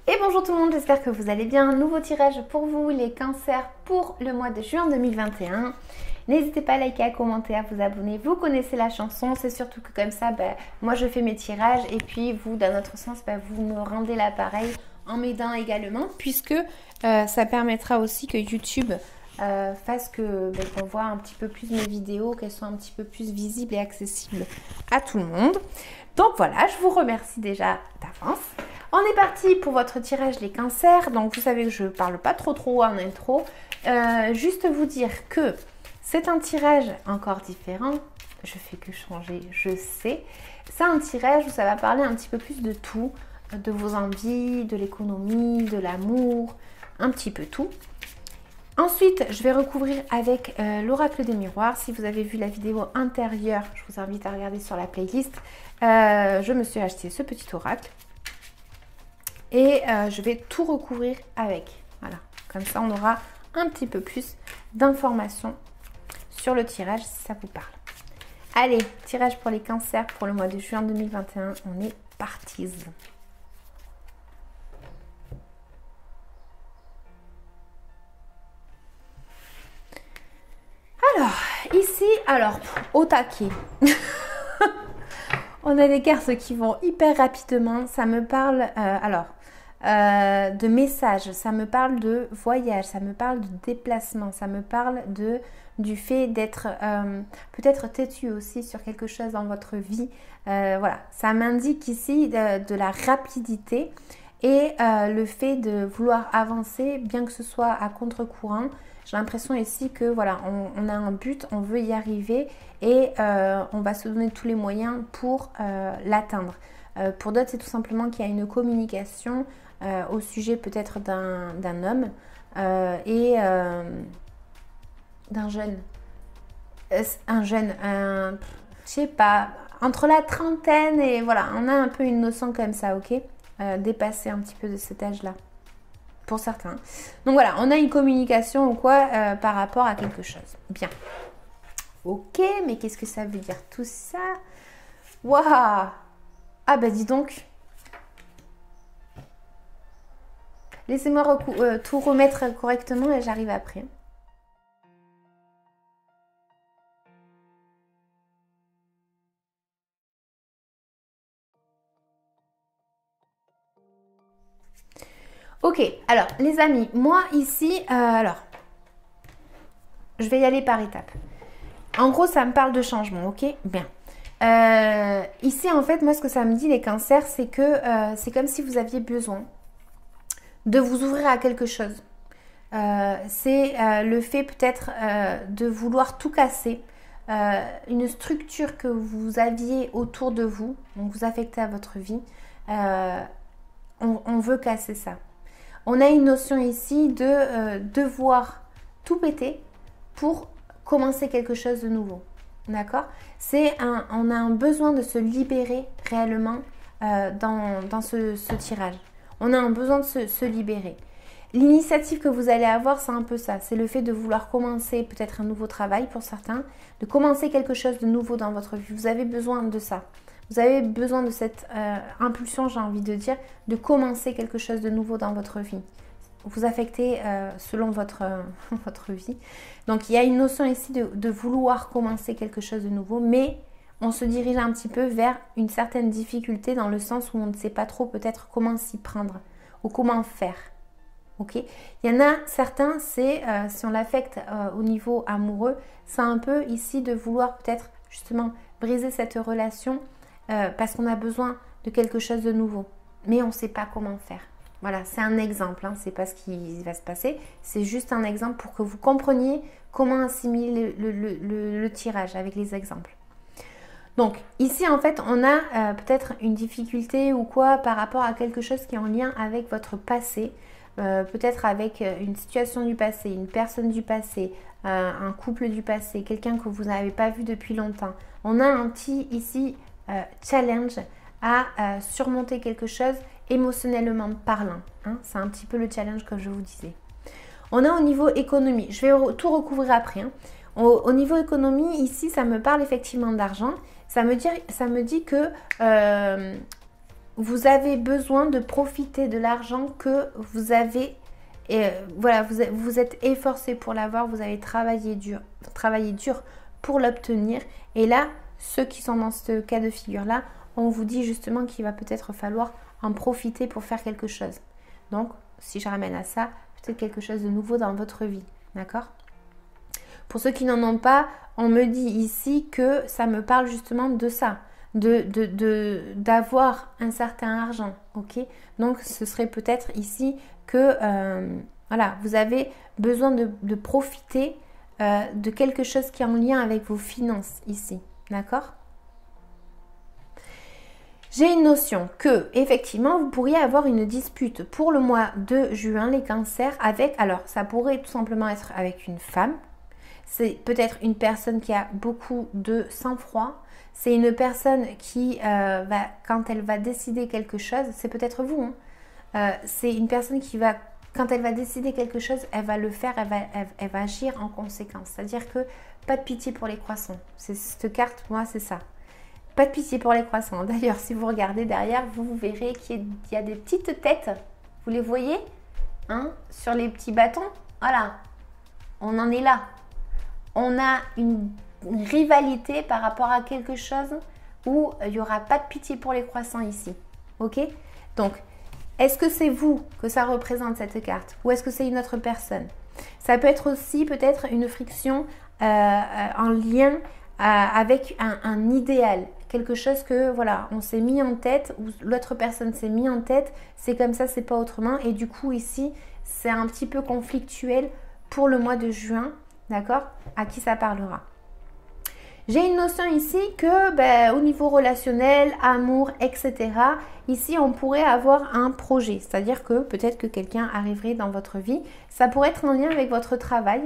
Et bonjour tout le monde, j'espère que vous allez bien. Nouveau tirage pour vous, les cancers pour le mois de juin 2021. N'hésitez pas à liker, à commenter, à vous abonner. Vous connaissez la chanson, c'est surtout que comme ça, moi je fais mes tirages et puis vous, dans notre sens, vous me rendez l'appareil en m'aidant également, puisque ça permettra aussi que YouTube fasse qu'on voit un petit peu plus mes vidéos, qu'elles soient un petit peu plus visibles et accessibles à tout le monde. Donc voilà, je vous remercie déjà d'avance. On est parti pour votre tirage les cancers. Donc vous savez que je ne parle pas trop en intro. Juste vous dire que c'est un tirage encore différent. Je fais que changer, je sais. C'est un tirage où ça va parler un petit peu plus de tout. De vos envies, de l'économie, de l'amour, un petit peu tout. Ensuite, je vais recouvrir avec l'oracle des miroirs. Si vous avez vu la vidéo antérieure, je vous invite à regarder sur la playlist. Je me suis acheté ce petit oracle. Et je vais tout recouvrir avec. Voilà, comme ça on aura un petit peu plus d'informations sur le tirage si ça vous parle. Allez, tirage pour les cancers pour le mois de juin 2021. On est partis. Alors, ici, au taquet. On a des cartes qui vont hyper rapidement. Ça me parle, de messages, ça me parle de voyage, ça me parle de déplacement, ça me parle du fait d'être peut-être têtu aussi sur quelque chose dans votre vie. Voilà, ça m'indique ici de la rapidité et le fait de vouloir avancer, bien que ce soit à contre-courant. J'ai l'impression ici que voilà, on a un but, on veut y arriver et on va se donner tous les moyens pour l'atteindre. Pour d'autres, c'est tout simplement qu'il y a une communication au sujet peut-être d'un homme et d'un jeune. Je sais pas, entre la trentaine et voilà, on a un peu une notion comme ça, ok, dépasser un petit peu de cet âge-là. Pour certains. Donc voilà, on a une communication ou quoi par rapport à quelque chose. Bien. Ok, mais qu'est-ce que ça veut dire tout ça? Waouh! Ah bah dis donc. Laissez-moi tout remettre correctement et j'arrive après. Ok, alors les amis, moi ici, je vais y aller par étapes. En gros, ça me parle de changement, ok? Bien. Ici, en fait, moi, ce que ça me dit, les cancers, c'est que c'est comme si vous aviez besoin de vous ouvrir à quelque chose. C'est le fait peut-être de vouloir tout casser. Une structure que vous aviez autour de vous, donc vous affectez à votre vie, on veut casser ça. On a une notion ici de devoir tout péter pour commencer quelque chose de nouveau. D'accord? On a un besoin de se libérer réellement dans ce tirage. On a un besoin de se libérer. L'initiative que vous allez avoir, c'est un peu ça. C'est le fait de vouloir commencer peut-être un nouveau travail pour certains, de commencer quelque chose de nouveau dans votre vie. Vous avez besoin de ça. Vous avez besoin de cette impulsion, j'ai envie de dire, de commencer quelque chose de nouveau dans votre vie. Vous affectez selon votre vie. Donc, il y a une notion ici de vouloir commencer quelque chose de nouveau, mais on se dirige un petit peu vers une certaine difficulté dans le sens où on ne sait pas trop peut-être comment s'y prendre ou comment faire. Ok, il y en a certains, c'est si on l'affecte au niveau amoureux, c'est un peu ici de vouloir peut-être justement briser cette relation parce qu'on a besoin de quelque chose de nouveau, mais on ne sait pas comment faire. Voilà, c'est un exemple, hein, c'est pas ce qui va se passer, c'est juste un exemple pour que vous compreniez comment assimiler le tirage avec les exemples. Donc ici en fait on a peut-être une difficulté ou quoi par rapport à quelque chose qui est en lien avec votre passé, peut-être avec une situation du passé, une personne du passé, un couple du passé, quelqu'un que vous n'avez pas vu depuis longtemps. On a un petit ici challenge à surmonter quelque chose émotionnellement parlant. Hein. C'est un petit peu le challenge que je vous disais. On a au niveau économie, je vais tout recouvrir après. Hein. Au niveau économie, ici, ça me parle effectivement d'argent. Ça me dit que vous avez besoin de profiter de l'argent que vous avez. Et voilà, vous êtes efforcé pour l'avoir, vous avez travaillé dur pour l'obtenir. Et là, ceux qui sont dans ce cas de figure-là, on vous dit justement qu'il va peut-être falloir en profiter pour faire quelque chose. Donc, si je ramène à ça, peut-être quelque chose de nouveau dans votre vie. D'accord ? Pour ceux qui n'en ont pas, on me dit ici que ça me parle justement de ça. D'avoir un certain argent, ok? Donc ce serait peut-être ici que voilà, vous avez besoin de profiter de quelque chose qui est en lien avec vos finances ici, d'accord? J'ai une notion que effectivement vous pourriez avoir une dispute pour le mois de juin, les cancers, avec, alors ça pourrait tout simplement être avec une femme, c'est peut-être une personne qui a beaucoup de sang-froid. C'est une personne qui, quand elle va décider quelque chose, c'est peut-être vous, hein, c'est une personne qui va, quand elle va décider quelque chose, elle va le faire, elle va agir en conséquence. C'est-à-dire que pas de pitié pour les croissants. C'est cette carte, moi, c'est ça. Pas de pitié pour les croissants. D'ailleurs, si vous regardez derrière, vous verrez qu'il y a des petites têtes. Vous les voyez, hein, sur les petits bâtons. Voilà, on en est là. On a une rivalité par rapport à quelque chose où il n'y aura pas de pitié pour les croissants ici. Ok? Donc, est-ce que c'est vous que ça représente cette carte ou est-ce que c'est une autre personne? Ça peut être aussi peut-être une friction en lien avec un idéal. Quelque chose que, voilà, on s'est mis en tête ou l'autre personne s'est mis en tête. C'est comme ça, c'est pas autrement. Et du coup, ici, c'est un petit peu conflictuel pour le mois de juin. D'accord? À qui ça parlera? J'ai une notion ici que au niveau relationnel, amour, etc. Ici, on pourrait avoir un projet. C'est-à-dire que peut-être que quelqu'un arriverait dans votre vie. Ça pourrait être en lien avec votre travail.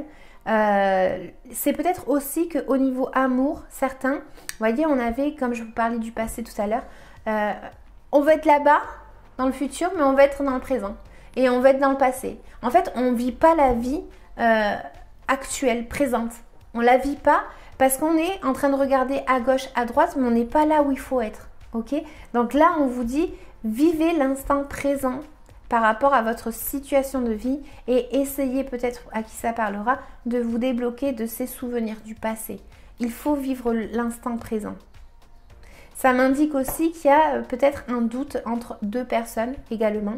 C'est peut-être aussi qu'au niveau amour, certains, vous voyez, on avait, comme je vous parlais du passé tout à l'heure, on veut être là-bas dans le futur, mais on veut être dans le présent. Et on veut être dans le passé. En fait, on ne vit pas la vie actuelle, présente. On ne la vit pas parce qu'on est en train de regarder à gauche, à droite, mais on n'est pas là où il faut être. Ok? Donc là, on vous dit, vivez l'instant présent par rapport à votre situation de vie et essayez peut-être, à qui ça parlera, de vous débloquer de ces souvenirs du passé. Il faut vivre l'instant présent. Ça m'indique aussi qu'il y a peut-être un doute entre deux personnes également.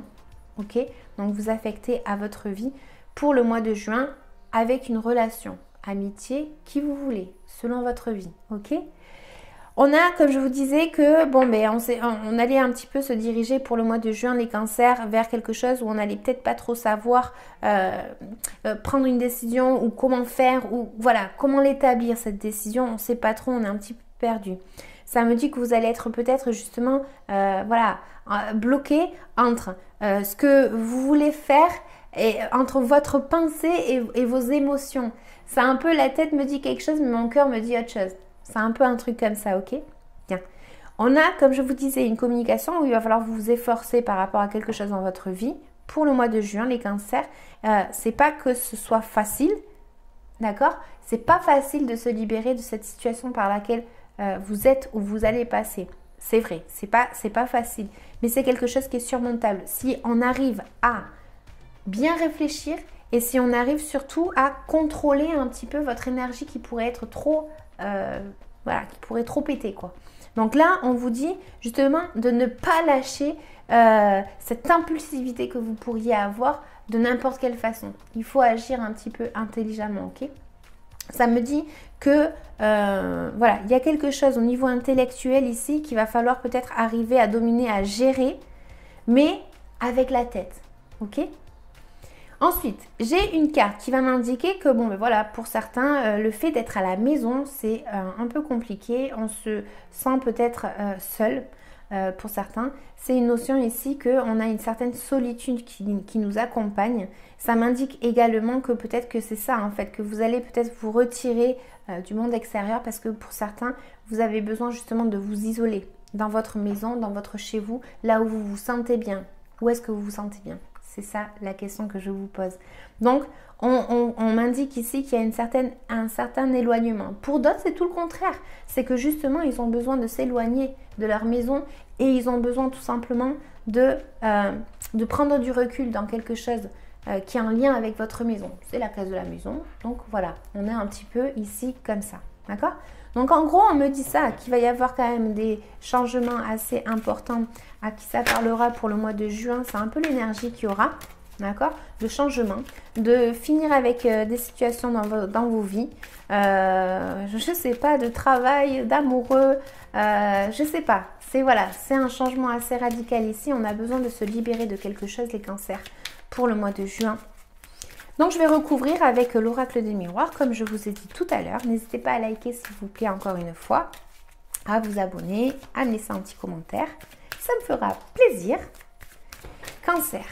Ok? Donc vous affectez à votre vie pour le mois de juin avec une relation, amitié, qui vous voulez, selon votre vie. Ok? On a, comme je vous disais, que on allait un petit peu se diriger pour le mois de juin, les cancers, vers quelque chose où on allait peut-être pas trop savoir prendre une décision ou comment faire, ou voilà, comment l'établir cette décision. On ne sait pas trop, on est un petit peu perdu. Ça me dit que vous allez être peut-être justement bloqué entre ce que vous voulez faire et entre votre pensée et vos émotions. C'est un peu, la tête me dit quelque chose, mais mon cœur me dit autre chose. C'est un peu un truc comme ça, ok? Bien. On a, comme je vous disais, une communication où il va falloir vous efforcer par rapport à quelque chose dans votre vie. Pour le mois de juin, les cancers, c'est pas que ce soit facile, d'accord? C'est pas facile de se libérer de cette situation par laquelle vous êtes ou vous allez passer. C'est vrai, c'est pas facile, mais c'est quelque chose qui est surmontable. Si on arrive à bien réfléchir et si on arrive surtout à contrôler un petit peu votre énergie qui pourrait être trop, qui pourrait trop péter, quoi. Donc là, on vous dit justement de ne pas lâcher cette impulsivité que vous pourriez avoir de n'importe quelle façon. Il faut agir un petit peu intelligemment, ok? Ça me dit que il y a quelque chose au niveau intellectuel ici qu'il va falloir peut-être arriver à dominer, à gérer, mais avec la tête, ok? Ensuite, j'ai une carte qui va m'indiquer que pour certains, le fait d'être à la maison, c'est un peu compliqué. On se sent peut-être seul pour certains. C'est une notion ici qu'on a une certaine solitude qui nous accompagne. Ça m'indique également que peut-être que c'est ça en fait, que vous allez peut-être vous retirer du monde extérieur parce que pour certains, vous avez besoin justement de vous isoler dans votre maison, dans votre chez vous, là où vous vous sentez bien. Où est-ce que vous vous sentez bien? C'est ça la question que je vous pose. Donc, on m'indique ici qu'il y a un certain éloignement. Pour d'autres, c'est tout le contraire. C'est que justement, ils ont besoin de s'éloigner de leur maison et ils ont besoin tout simplement de prendre du recul dans quelque chose qui est en lien avec votre maison. C'est la case de la maison. Donc voilà, on est un petit peu ici comme ça. D'accord? Donc en gros, on me dit ça, qu'il va y avoir quand même des changements assez importants à qui ça parlera pour le mois de juin. C'est un peu l'énergie qu'il y aura, d'accord? De changement, de finir avec des situations dans vos vies. Je ne sais pas, de travail, d'amoureux, je ne sais pas. C'est un changement assez radical ici. On a besoin de se libérer de quelque chose, les cancers, pour le mois de juin. Donc, je vais recouvrir avec l'oracle des miroirs, comme je vous ai dit tout à l'heure. N'hésitez pas à liker, s'il vous plaît, encore une fois, à vous abonner, à me laisser un petit commentaire. Ça me fera plaisir. Cancer.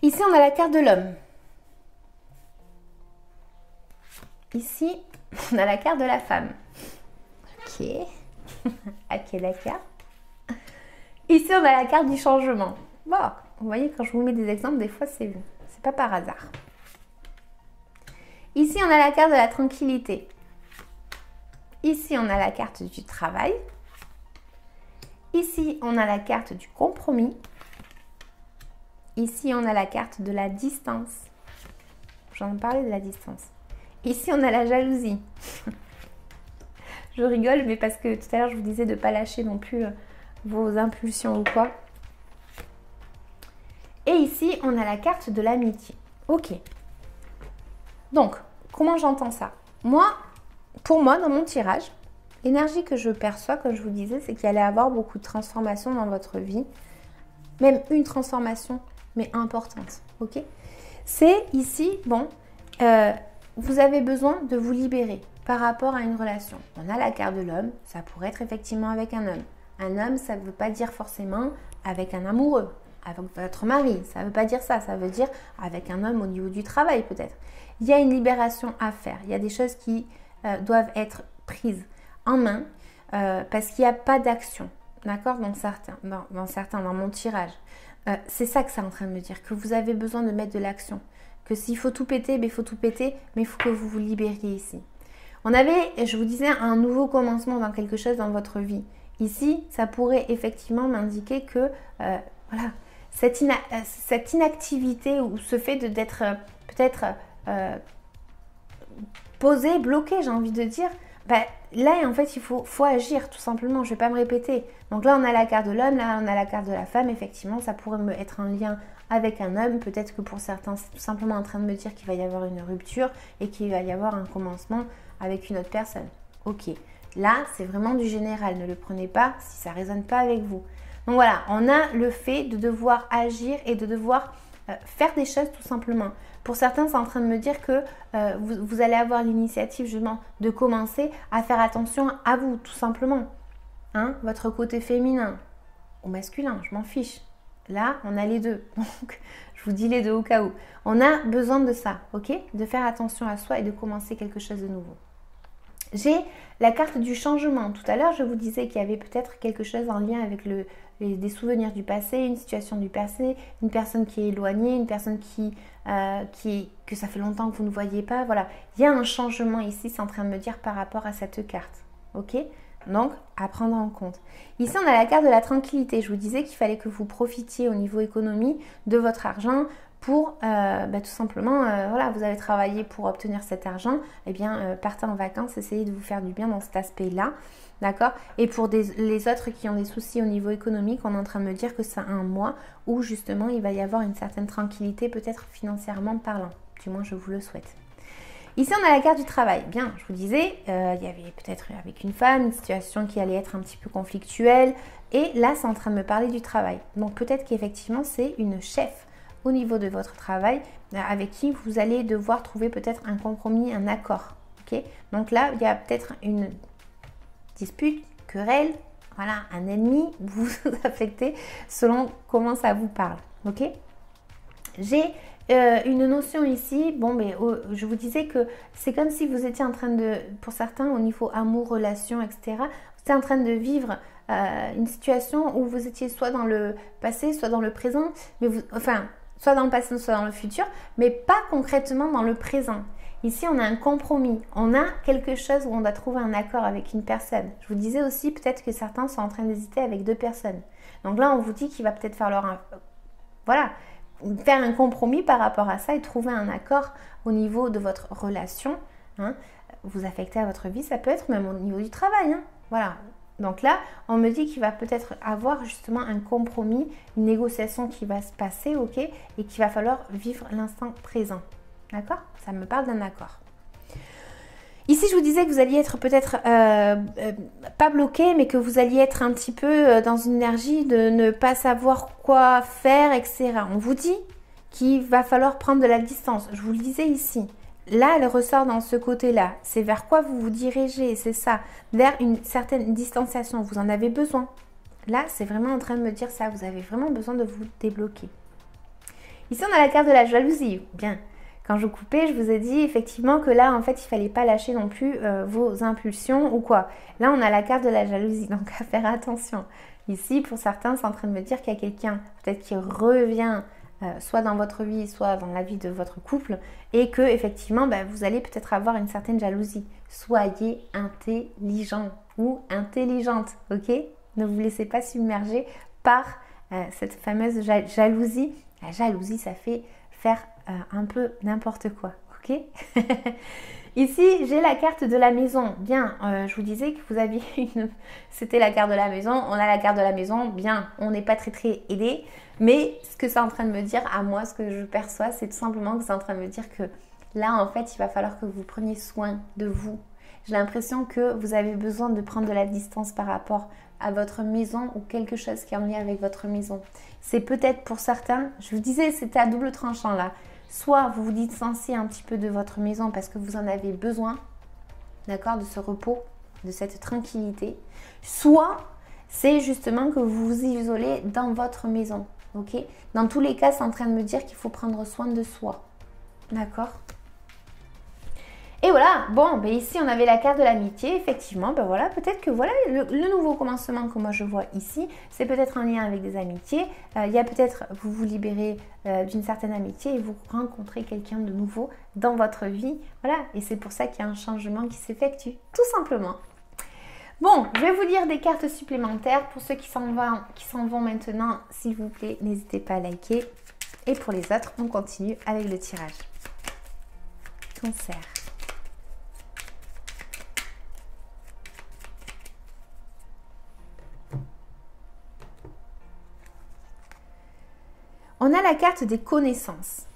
Ici, on a la carte de l'homme. Ici, on a la carte de la femme. Ok. Ok, d'accord. Ici, on a la carte du changement. Bon, vous voyez, quand je vous mets des exemples, des fois, c'est pas par hasard. Ici, on a la carte de la tranquillité. Ici, on a la carte du travail. Ici, on a la carte du compromis. Ici, on a la carte de la distance. J'en parlais de la distance. Ici, on a la jalousie. Je rigole, mais parce que tout à l'heure, je vous disais de ne pas lâcher non plus vos impulsions ou quoi. Et ici, on a la carte de l'amitié. Ok. Donc, comment j'entends ça? Pour moi, dans mon tirage, l'énergie que je perçois, comme je vous disais, c'est qu'il allait y avoir beaucoup de transformations dans votre vie. Même une transformation, mais importante. Ok? C'est ici, bon, vous avez besoin de vous libérer par rapport à une relation. On a la carte de l'homme, ça pourrait être effectivement avec un homme. Un homme, ça ne veut pas dire forcément avec un amoureux, avec votre mari. Ça ne veut pas dire ça, ça veut dire avec un homme au niveau du travail peut-être. Il y a une libération à faire. Il y a des choses qui doivent être prises en main parce qu'il n'y a pas d'action. D'accord? Dans mon tirage. C'est ça que c'est en train de me dire, que vous avez besoin de mettre de l'action. Que s'il faut tout péter, il faut tout péter, mais il faut que vous vous libériez ici. On avait, je vous disais, un nouveau commencement dans quelque chose dans votre vie. Ici, ça pourrait effectivement m'indiquer que voilà, cette inactivité ou ce fait d'être peut-être posé, bloqué, j'ai envie de dire, là, en fait, il faut agir tout simplement. Je ne vais pas me répéter. Donc là, on a la carte de l'homme, là, on a la carte de la femme. Effectivement, ça pourrait être un lien avec un homme. Peut-être que pour certains, c'est tout simplement en train de me dire qu'il va y avoir une rupture et qu'il va y avoir un commencement avec une autre personne. Ok. Là, c'est vraiment du général. Ne le prenez pas si ça ne résonne pas avec vous. Donc voilà, on a le fait de devoir agir et de devoir faire des choses tout simplement. Pour certains, c'est en train de me dire que vous allez avoir l'initiative justement de commencer à faire attention à vous, tout simplement. Hein, votre côté féminin ou masculin, je m'en fiche. Là, on a les deux. Donc, je vous dis les deux au cas où. On a besoin de ça, ok? De faire attention à soi et de commencer quelque chose de nouveau. J'ai la carte du changement. Tout à l'heure, je vous disais qu'il y avait peut-être quelque chose en lien avec des souvenirs du passé, une situation du passé, une personne qui est éloignée, une personne que ça fait longtemps que vous ne voyez pas. Voilà, il y a un changement ici, c'est en train de me dire par rapport à cette carte. Ok? Donc, à prendre en compte. Ici, on a la carte de la tranquillité. Je vous disais qu'il fallait que vous profitiez au niveau économie de votre argent pour tout simplement, voilà, vous avez travaillé pour obtenir cet argent, eh bien, partez en vacances, essayez de vous faire du bien dans cet aspect-là, d'accord? Et pour les autres qui ont des soucis au niveau économique, on est en train de me dire que c'est un mois où justement, il va y avoir une certaine tranquillité, peut-être financièrement parlant, du moins je vous le souhaite. Ici, on a la carte du travail. Bien, je vous disais, il y avait peut-être avec une femme, une situation qui allait être un petit peu conflictuelle, et là, c'est en train de me parler du travail. Donc, peut-être qu'effectivement, c'est une chef au niveau de votre travail avec qui vous allez devoir trouver peut-être un compromis, un accord. Okay? Donc là, il y a peut-être une dispute, querelle, voilà, un ennemi, vous affectez selon comment ça vous parle. Okay? J'ai une notion ici, bon, mais je vous disais que c'est comme si vous étiez en train de, pour certains, au niveau amour, relation, etc., vous étiez en train de vivre une situation où vous étiez soit dans le passé, soit dans le présent, mais enfin, soit dans le passé, soit dans le futur, mais pas concrètement dans le présent. Ici, on a un compromis, on a quelque chose où on doit trouver un accord avec une personne. Je vous disais aussi, peut-être que certains sont en train d'hésiter avec 2 personnes. Donc là, on vous dit qu'il va peut-être falloir voilà, faire un compromis par rapport à ça et trouver un accord au niveau de votre relation. Hein. Vous affectez à votre vie, ça peut être même au niveau du travail. Hein. Voilà. Donc là, on me dit qu'il va peut-être avoir justement un compromis, une négociation qui va se passer, ok, et qu'il va falloir vivre l'instant présent. D'accord? Ça me parle d'un accord. Ici, je vous disais que vous alliez être peut-être pas bloqué, mais que vous alliez être un petit peu dans une énergie de ne pas savoir quoi faire, etc. On vous dit qu'il va falloir prendre de la distance. Je vous le disais ici. Là, elle ressort dans ce côté-là. C'est vers quoi vous vous dirigez, c'est ça. Vers une certaine distanciation. Vous en avez besoin. Là, c'est vraiment en train de me dire ça. Vous avez vraiment besoin de vous débloquer. Ici, on a la carte de la jalousie. Bien. Quand je coupais, je vous ai dit effectivement que là, en fait, il ne fallait pas lâcher non plus vos impulsions ou quoi. Là, on a la carte de la jalousie. Donc, à faire attention. Ici, pour certains, c'est en train de me dire qu'il y a quelqu'un peut-être qui revient soit dans votre vie, soit dans la vie de votre couple, et que effectivement, vous allez peut-être avoir une certaine jalousie. Soyez intelligent ou intelligente, ok? Ne vous laissez pas submerger par cette fameuse jalousie. La jalousie, ça fait faire un peu n'importe quoi, ok? Ici, j'ai la carte de la maison. Bien, je vous disais que vous aviez une... C'était la carte de la maison. On a la carte de la maison. Bien, on n'est pas très aidé. Mais ce que c'est en train de me dire, à moi, ce que je perçois, c'est tout simplement que c'est en train de me dire que là, en fait, il va falloir que vous preniez soin de vous. J'ai l'impression que vous avez besoin de prendre de la distance par rapport à votre maison ou quelque chose qui est en lien avec votre maison. C'est peut-être pour certains, je vous disais, c'était à double tranchant là. Soit vous vous distanciez un petit peu de votre maison parce que vous en avez besoin, d'accord, de ce repos, de cette tranquillité. Soit c'est justement que vous vous isolez dans votre maison, ok? Dans tous les cas, c'est en train de me dire qu'il faut prendre soin de soi, d'accord? Et voilà, bon, ici on avait la carte de l'amitié, effectivement, voilà, peut-être que voilà, le nouveau commencement que moi je vois ici, c'est peut-être en lien avec des amitiés, il y a peut-être, vous vous libérez d'une certaine amitié et vous rencontrez quelqu'un de nouveau dans votre vie, voilà, et c'est pour ça qu'il y a un changement qui s'effectue, tout simplement. Bon, je vais vous lire des cartes supplémentaires, pour ceux qui s'en vont maintenant, s'il vous plaît, n'hésitez pas à liker, et pour les autres, on continue avec le tirage. Cancer. On a la carte des connaissances.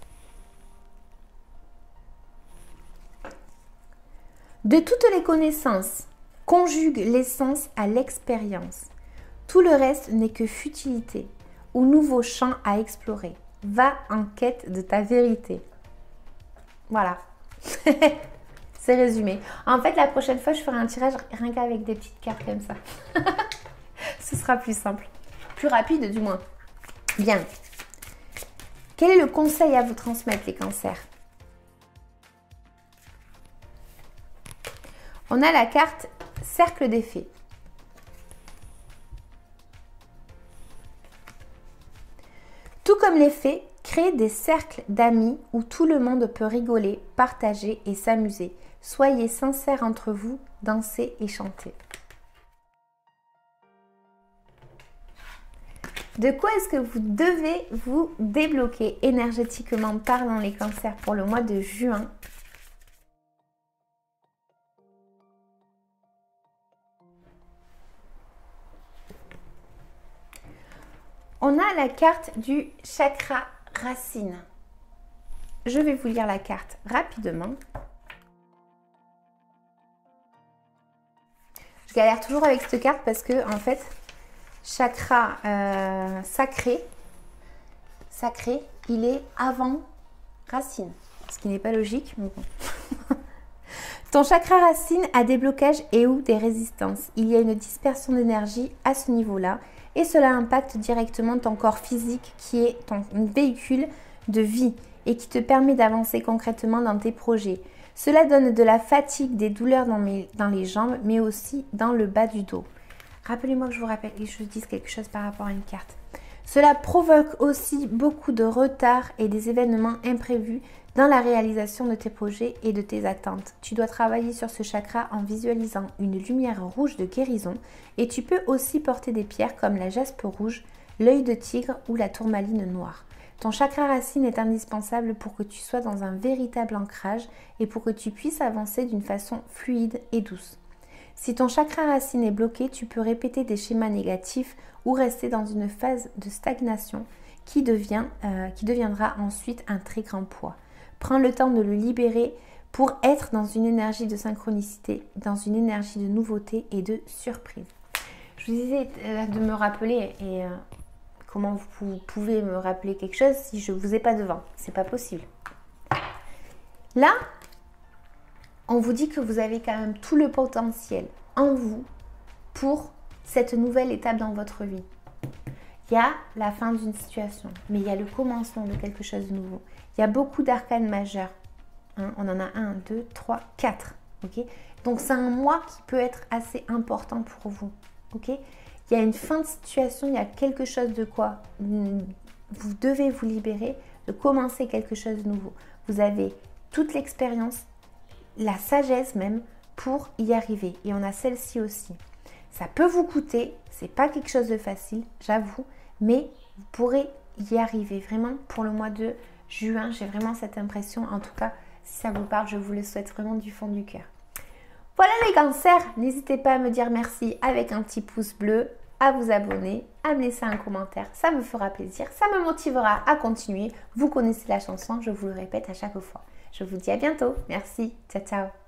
De toutes les connaissances, conjugue l'essence à l'expérience. Tout le reste n'est que futilité ou nouveau champ à explorer. Va en quête de ta vérité. Voilà. C'est résumé. En fait, la prochaine fois, je ferai un tirage rien qu'avec des petites cartes comme ça. Ce sera plus simple. Plus rapide, du moins. Bien. Quel est le conseil à vous transmettre, les cancers? On a la carte cercle des fées. Tout comme les fées, créez des cercles d'amis où tout le monde peut rigoler, partager et s'amuser. Soyez sincères entre vous, dansez et chantez. De quoi est-ce que vous devez vous débloquer énergétiquement parlant, les cancers, pour le mois de juin? On a la carte du chakra racine. Je vais vous lire la carte rapidement. Je galère toujours avec cette carte parce que, en fait, chakra sacré, il est avant racine. Ce qui n'est pas logique, mais bon. Ton chakra racine a des blocages et ou des résistances. Il y a une dispersion d'énergie à ce niveau-là. Et cela impacte directement ton corps physique qui est ton véhicule de vie. et qui te permet d'avancer concrètement dans tes projets. Cela donne de la fatigue, des douleurs dans les jambes, mais aussi dans le bas du dos. Rappelez-moi que je vous rappelle et je dise quelque chose par rapport à une carte. Cela provoque aussi beaucoup de retard et des événements imprévus dans la réalisation de tes projets et de tes attentes. Tu dois travailler sur ce chakra en visualisant une lumière rouge de guérison et tu peux aussi porter des pierres comme la jaspe rouge, l'œil de tigre ou la tourmaline noire. Ton chakra racine est indispensable pour que tu sois dans un véritable ancrage et pour que tu puisses avancer d'une façon fluide et douce. Si ton chakra racine est bloqué, tu peux répéter des schémas négatifs ou rester dans une phase de stagnation qui deviendra ensuite un très grand poids. Prends le temps de le libérer pour être dans une énergie de synchronicité, dans une énergie de nouveauté et de surprise. Je vous disais de me rappeler et comment vous pouvez me rappeler quelque chose si je ne vous ai pas devant. C'est pas possible. Là, on vous dit que vous avez quand même tout le potentiel en vous pour cette nouvelle étape dans votre vie. Il y a la fin d'une situation, mais il y a le commencement de quelque chose de nouveau. Il y a beaucoup d'arcanes majeurs. On en a 1, 2, 3, 4. Okay, donc c'est un mois qui peut être assez important pour vous. Okay, il y a une fin de situation, il y a quelque chose de quoi vous devez vous libérer, de commencer quelque chose de nouveau. Vous avez toute l'expérience, la sagesse même pour y arriver. Et on a celle-ci aussi. Ça peut vous coûter, c'est pas quelque chose de facile, j'avoue, mais vous pourrez y arriver. Vraiment, pour le mois de juin, j'ai vraiment cette impression. En tout cas, si ça vous parle, je vous le souhaite vraiment du fond du cœur. Voilà les cancers, n'hésitez pas à me dire merci avec un petit pouce bleu, à vous abonner, à me laisser un commentaire, ça me fera plaisir, ça me motivera à continuer. Vous connaissez la chanson, je vous le répète à chaque fois. Je vous dis à bientôt, merci, ciao ciao.